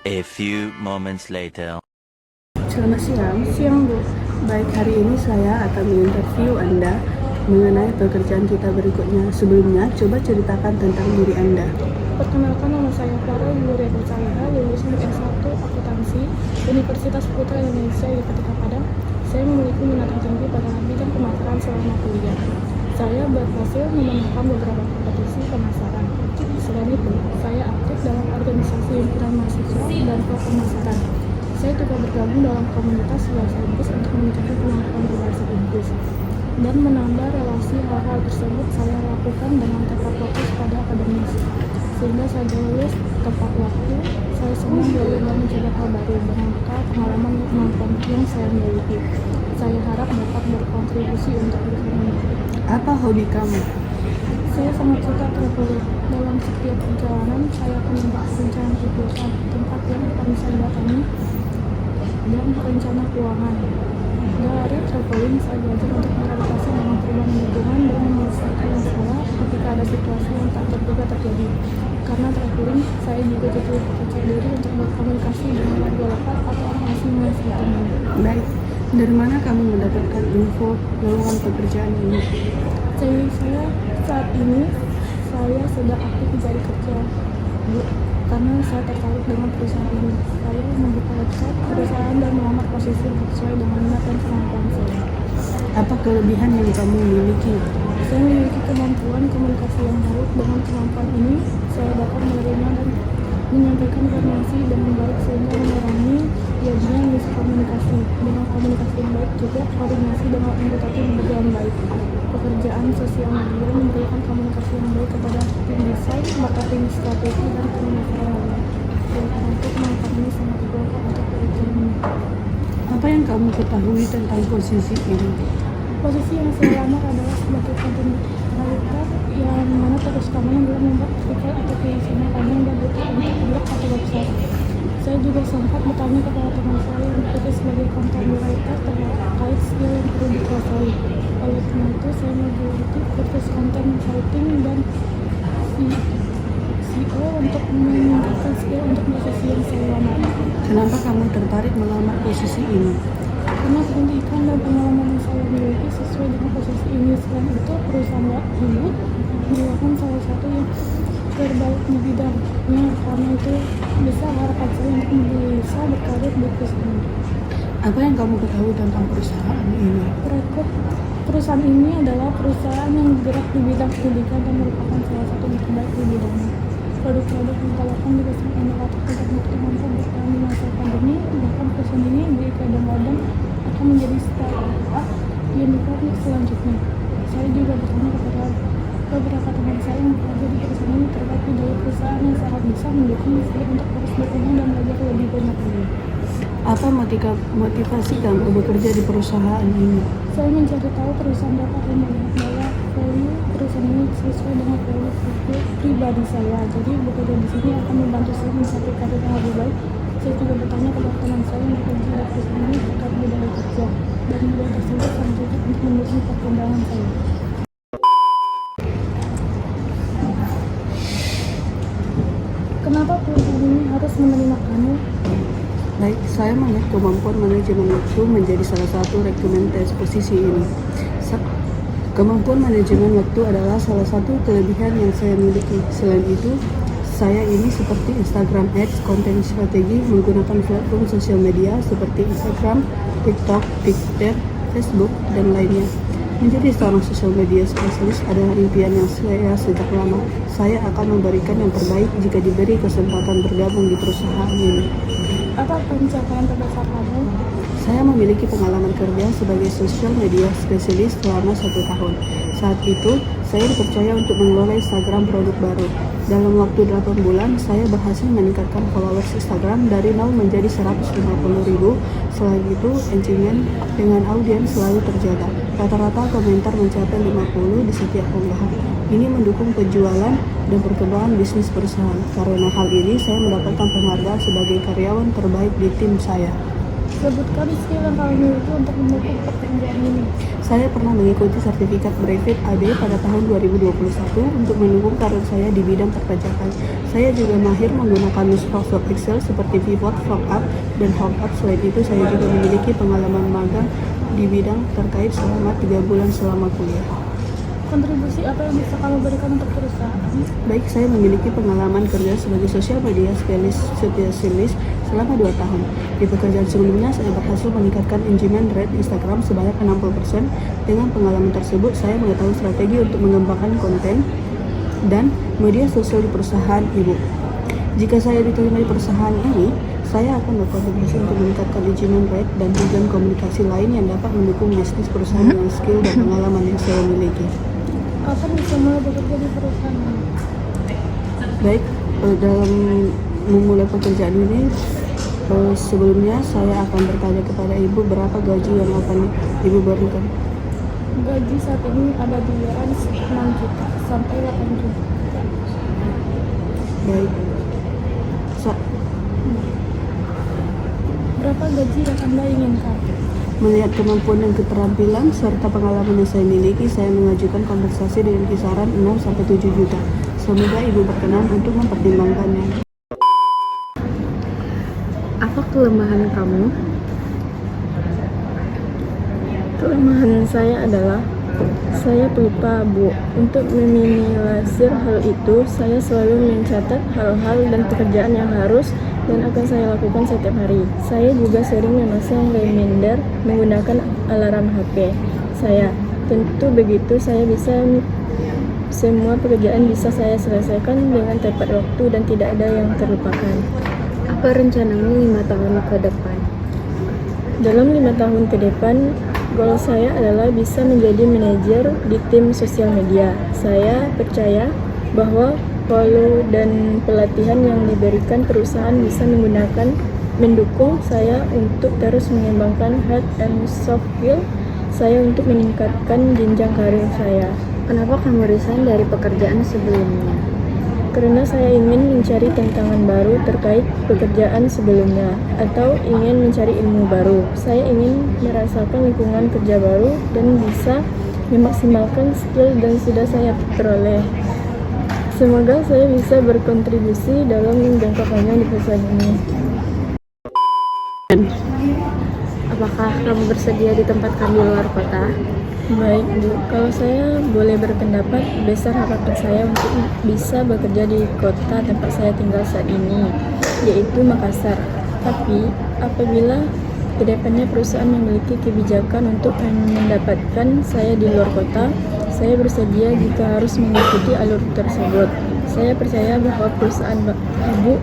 A few moments later. Selamat siang Bu. Baik, hari ini saya akan menginterview Anda mengenai pekerjaan kita berikutnya. Sebelumnya, coba ceritakan tentang diri Anda. Perkenalkan, nama saya Clara Yulia Cahaya, lulusan S1 Akuntansi Universitas Putra Indonesia di Ketika Padang. Saya memiliki minat tinggi pada bidang pemasaran selama kuliah. Saya berhasil memenangkan beberapa kompetisi pemasaran. Selain itu, saya aktif dalam organisasi himpunan mahasiswa dan klub pemasaran. Saya juga bergabung dalam komunitas bahasa Inggris untuk meningkatkan kemampuan berbahasa Inggris dan menambah relasi. Hal-hal tersebut saya lakukan dengan tetap fokus pada akademis, sehingga saya lulus tepat waktu. Saya senang belajar dan mencoba hal baru berbekal pengalaman dan kemampuan yang saya miliki. Saya harap dapat berkontribusi untuk ekonomi. Apa hobi kamu? Saya sangat suka traveling. Dalam setiap perjalanan, saya akan membuat rencana liburan, tempat yang akan saya datangi, dan rencana keuangan. Dari traveling, saya belajar untuk beradaptasi dengan perubahan lingkungan dan menyelesaikan masalah ketika ada situasi yang tak terduga terjadi. Karena traveling, saya juga jadi lebih percaya diri untuk berkomunikasi dengan warga lokal atau orang asing yang saya temui. Baik, dari mana kamu mendapatkan info lowongan pekerjaan ini? Saya saat ini saya sedang aktif mencari kerja, Bu, karena saya tertarik dengan perusahaan ini. Saya membuka website perusahaan dan melamar posisi yang sesuai dengan minat dan kemampuan saya. Apa kelebihan yang kamu miliki? Saya memiliki kemampuan komunikasi yang baik. Dengan kemampuan ini, saya dapat menerima dan menyampaikan informasi dengan baik sehingga mengurangi jadinya miskomunikasi. Dengan komunikasi yang baik juga koordinasi dengan anggota tim berjalan baik. Pekerjaan sosial media memberikan komunikasi yang baik kepada tim desain, marketing, strategi, dan pemasaran lainnya. Oleh karena itu, kemampuan ini sangat diperlukan untuk pekerjaan ini. Apa yang kamu ketahui tentang posisi ini? Posisi yang saya lamar adalah sebagai content writer, yang mana tugas utamanya adalah membuat artikel atau tulisan panjang dan detail untuk blog atau website. Saya juga sempat bertanya kepada teman saya yang bekerja sebagai content writer terkait skill yang perlu dikuasai. Oleh karena itu, saya mengikuti kursus content writing dan SEO untuk meningkatkan skill untuk posisi yang saya lamar. Kenapa kamu tertarik melamar posisi ini? Karena pendidikan dan pengalaman yang saya miliki sesuai dengan posisi ini. Selain itu, perusahaan ini merupakan salah satu yang terbaik di bidangnya. Karena itu, besar harapan saya untuk bisa berkarir di perusahaan ini. Apa yang kamu ketahui tentang perusahaan ini? Perusahaan ini adalah perusahaan yang bergerak di bidang pendidikan dan merupakan salah satu yang terbaik di bidangnya. Produk-produk yang ditawarkan juga sangat inovatif untuk mampu bertahan di masa pandemi. Bahkan perusahaan ini dikadang-kadang akan menjadi startup unicorn selanjutnya. Saya juga bertanya kepada beberapa teman saya yang bekerja di perusahaan ini terkait budaya perusahaan yang sangat bisa mendukung saya untuk terus berkembang dan belajar lebih banyak lagi. Apa motivasi kamu bekerja di perusahaan ini? Saya mencari tahu perusahaan dapat melihat bahwa value perusahaan ini sesuai dengan value pribadi saya. Jadi bekerja di sini akan membantu saya mencapai karir yang lebih baik. Saya juga bertanya kepada teman saya yang bekerja di perusahaan ini terkait budaya kerja, dan budaya tersebut sangat cocok untuk mendukung perkembangan saya. Kenapa perusahaan ini harus menerima kamu? Baik, saya melihat kemampuan manajemen waktu menjadi salah satu rekomendasi posisi ini. Kemampuan manajemen waktu adalah salah satu kelebihan yang saya miliki. Selain itu, saya ini seperti Instagram Ads, konten strategi, menggunakan platform sosial media seperti Instagram, TikTok, Twitter, Facebook, dan lainnya. Menjadi seorang sosial media spesialis adalah impian yang saya sejak lama. Saya akan memberikan yang terbaik jika diberi kesempatan bergabung di perusahaan ini. Apa pencapaian terbesar kamu? Saya memiliki pengalaman kerja sebagai social media spesialis selama 1 tahun. Saat itu, saya dipercaya untuk mengelola Instagram produk baru. Dalam waktu 8 bulan, saya berhasil meningkatkan followers Instagram dari 0 menjadi 150.000. Selain itu, engagement dengan audiens selalu terjaga. Rata-rata komentar mencapai 50 di setiap unggahan. Ini mendukung penjualan dan perkembangan bisnis perusahaan. Karena hal ini, saya mendapatkan penghargaan sebagai karyawan terbaik di tim saya. Sebutkan skill yang kamu miliki untuk mendukung pekerjaan ini. Saya pernah mengikuti sertifikat Brevet AD pada tahun 2021 untuk mendukung karir saya di bidang perpajakan. Saya juga mahir menggunakan Microsoft Excel seperti pivot, lookup, dan hookup. Selain itu, saya juga memiliki pengalaman magang di bidang terkait selama 3 bulan selama kuliah. Kontribusi apa yang bisa kamu berikan untuk perusahaan? Baik, saya memiliki pengalaman kerja sebagai social media specialist selama 2 tahun. Di pekerjaan sebelumnya, saya berhasil meningkatkan engagement rate Instagram sebanyak 60%. Dengan pengalaman tersebut, saya mengetahui strategi untuk mengembangkan konten dan media sosial di perusahaan ibu. Jika saya diterima di perusahaan ini, saya akan berkontribusi untuk meningkatkan engagement rate dan tujuan komunikasi lain yang dapat mendukung bisnis perusahaan dengan skill dan pengalaman yang saya miliki. Kapan bisa mulai bekerja di perusahaan ini? Baik, dalam memulai pekerjaan ini, sebelumnya saya akan bertanya kepada ibu berapa gaji yang akan ibu berikan. Gaji saat ini ada di range 6 juta sampai 8 juta. Baik, Berapa gaji yang Anda inginkan? melihat kemampuan dan keterampilan serta pengalaman yang saya miliki, saya mengajukan kompensasi dengan kisaran 6-7 juta. Semoga ibu berkenan untuk mempertimbangkannya. Apa kelemahan kamu? Kelemahan saya adalah saya pelupa, Bu. Untuk meminimalisir hal itu, saya selalu mencatat hal-hal dan pekerjaan yang harus dan akan saya lakukan setiap hari. Saya juga sering memasang reminder menggunakan alarm HP saya. Tentu begitu saya bisa semua pekerjaan bisa saya selesaikan dengan tepat waktu dan tidak ada yang terlupakan. Apa rencanamu 5 tahun ke depan? Dalam 5 tahun ke depan, goal saya adalah bisa menjadi manajer di tim sosial media. Saya percaya bahwa follow dan pelatihan yang diberikan perusahaan bisa mendukung saya untuk terus mengembangkan hard and soft skill saya untuk meningkatkan jenjang karir saya. Kenapa kamu resign dari pekerjaan sebelumnya? Karena saya ingin mencari tantangan baru terkait pekerjaan sebelumnya atau ingin mencari ilmu baru. Saya ingin merasakan lingkungan kerja baru dan bisa memaksimalkan skill dan sudah saya peroleh. Semoga saya bisa berkontribusi dalam jangka panjang di perusahaan ini. Apakah kamu bersedia ditempatkan di luar kota? Baik, Bu. Kalau saya boleh berpendapat, besar harapan saya untuk bisa bekerja di kota tempat saya tinggal saat ini, yaitu Makassar. Tapi, apabila kedepannya perusahaan memiliki kebijakan untuk mendapatkan saya di luar kota, saya bersedia jika harus mengikuti alur tersebut. Saya percaya bahwa perusahaan Ibu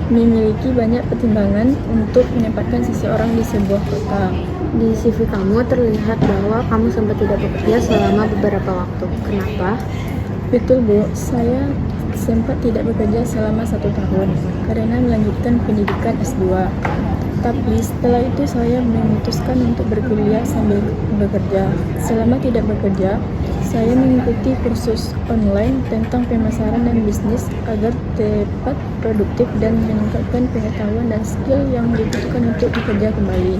memiliki banyak pertimbangan untuk menempatkan seseorang di sebuah kota. Di CV kamu terlihat bahwa kamu sempat tidak bekerja selama beberapa waktu. Kenapa? Betul, Bu. Saya sempat tidak bekerja selama 1 tahun karena melanjutkan pendidikan S2. Tapi setelah itu saya memutuskan untuk berkuliah sambil bekerja. Selama tidak bekerja, saya mengikuti kursus online tentang pemasaran dan bisnis agar tepat, produktif, dan meningkatkan pengetahuan dan skill yang dibutuhkan untuk bekerja kembali.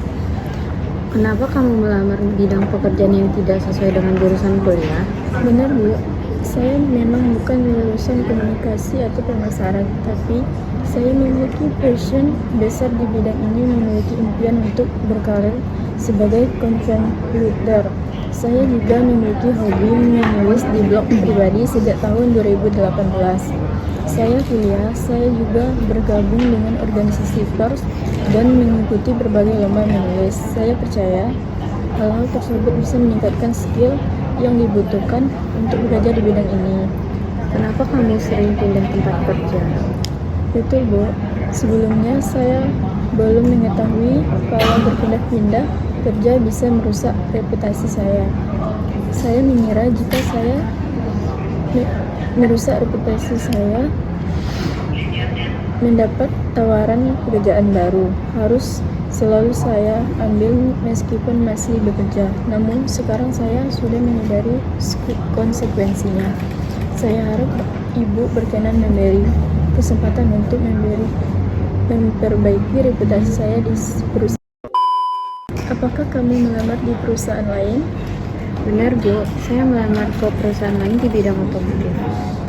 Kenapa kamu melamar bidang pekerjaan yang tidak sesuai dengan jurusan kuliah? Benar, Bu. Saya memang bukan lulusan komunikasi atau pemasaran, tapi saya memiliki passion besar di bidang ini, memiliki impian untuk berkarir sebagai content creator. Saya juga memiliki hobi menulis di blog pribadi sejak tahun 2018. Saya kuliah, saya juga bergabung dengan organisasi pers dan mengikuti berbagai lomba menulis. Saya percaya hal-hal tersebut bisa meningkatkan skill yang dibutuhkan untuk bekerja di bidang ini. Kenapa kamu sering pindah tempat kerja? Betul, Bu. Sebelumnya saya belum mengetahui kalau berpindah-pindah kerja bisa merusak reputasi saya. Saya mengira jika saya merusak reputasi saya, mendapat tawaran pekerjaan baru harus selalu saya ambil meskipun masih bekerja. Namun sekarang saya sudah menyadari konsekuensinya. Saya harap Ibu berkenan memberi kesempatan untuk memperbaiki reputasi saya di perusahaan. Apakah kamu melamar di perusahaan lain? Benar, Bu. Saya melamar ke perusahaan lain di bidang otomotif.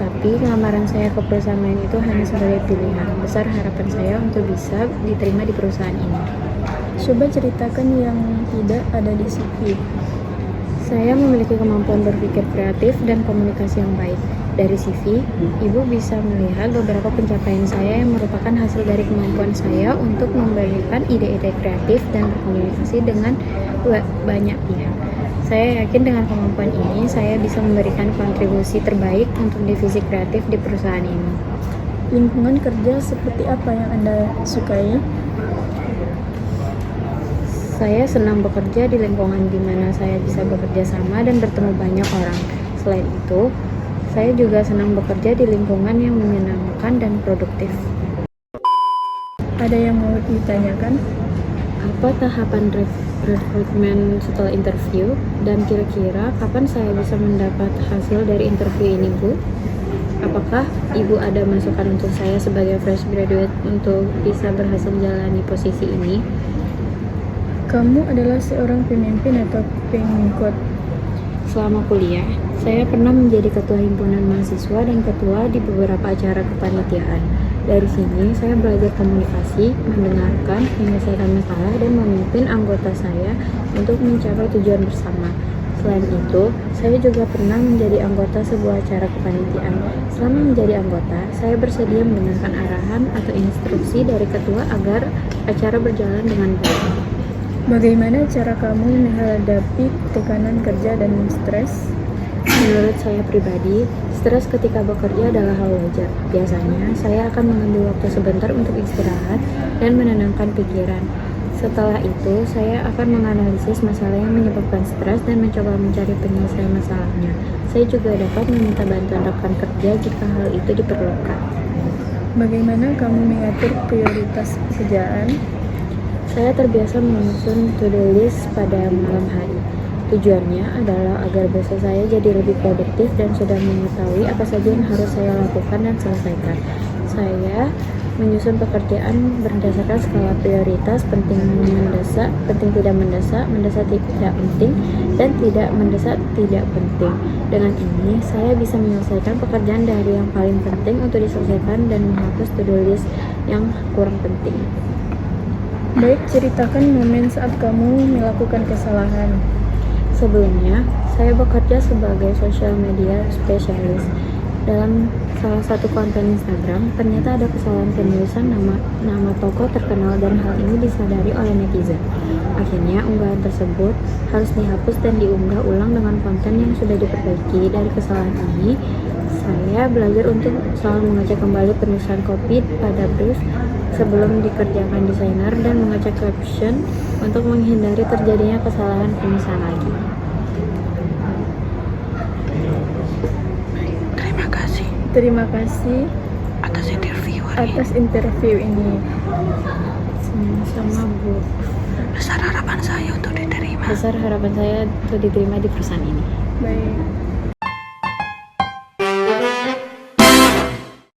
Tapi lamaran saya ke perusahaan lain itu hanya sebagai pilihan. Besar harapan saya untuk bisa diterima di perusahaan ini. Coba ceritakan yang tidak ada di CV. Saya memiliki kemampuan berpikir kreatif dan komunikasi yang baik. Dari CV, Ibu bisa melihat beberapa pencapaian saya yang merupakan hasil dari kemampuan saya untuk memberikan ide-ide kreatif dan berkomunikasi dengan banyak pihak. Saya yakin dengan kemampuan ini, saya bisa memberikan kontribusi terbaik untuk divisi kreatif di perusahaan ini. Lingkungan kerja seperti apa yang Anda sukai? Saya senang bekerja di lingkungan di mana saya bisa bekerja sama dan bertemu banyak orang. Selain itu, saya juga senang bekerja di lingkungan yang menyenangkan dan produktif. Ada yang mau ditanyakan? Apa tahapan rekrutmen setelah interview? Dan kira-kira kapan saya bisa mendapat hasil dari interview ini, Bu? Apakah Ibu ada masukan untuk saya sebagai fresh graduate untuk bisa berhasil menjalani posisi ini? Kamu adalah seorang pemimpin atau pengikut? Selama kuliah, saya pernah menjadi ketua himpunan mahasiswa dan ketua di beberapa acara kepanitiaan. Dari sini, saya belajar komunikasi, mendengarkan, menyelesaikan masalah, dan memimpin anggota saya untuk mencapai tujuan bersama. Selain itu, saya juga pernah menjadi anggota sebuah acara kepanitiaan. Selama menjadi anggota, saya bersedia mendengarkan arahan atau instruksi dari ketua agar acara berjalan dengan baik. Bagaimana cara kamu menghadapi tekanan kerja dan stres? Menurut saya pribadi, stres ketika bekerja adalah hal wajar. Biasanya, saya akan mengambil waktu sebentar untuk istirahat dan menenangkan pikiran. Setelah itu, saya akan menganalisis masalah yang menyebabkan stres dan mencoba mencari penyelesaian masalahnya. Saya juga dapat meminta bantuan rekan kerja jika hal itu diperlukan. Bagaimana kamu mengatur prioritas pekerjaan? Saya terbiasa menyusun to-do list pada malam hari. Tujuannya adalah agar besok saya jadi lebih produktif dan sudah mengetahui apa saja yang harus saya lakukan dan selesaikan. Saya menyusun pekerjaan berdasarkan skala prioritas, penting mendesak, penting tidak mendesak, mendesak tidak penting, dan tidak mendesak tidak penting. Dengan ini, saya bisa menyelesaikan pekerjaan dari yang paling penting untuk diselesaikan dan menghapus to-do list yang kurang penting. Baik, ceritakan momen saat kamu melakukan kesalahan. Sebelumnya, saya bekerja sebagai social media spesialis. Dalam salah satu konten Instagram, ternyata ada kesalahan penulisan nama tokoh terkenal dan hal ini disadari oleh netizen. Akhirnya, unggahan tersebut harus dihapus dan diunggah ulang dengan konten yang sudah diperbaiki. Dari kesalahan ini, saya belajar untuk selalu mengecek kembali penulisan copy pada brief sebelum dikerjakan desainer dan mengecek caption untuk menghindari terjadinya kesalahan penulisan lagi. Terima kasih atas interview ini. Sama Bu. Besar harapan saya untuk diterima. Besar harapan saya untuk diterima di perusahaan ini. Baik.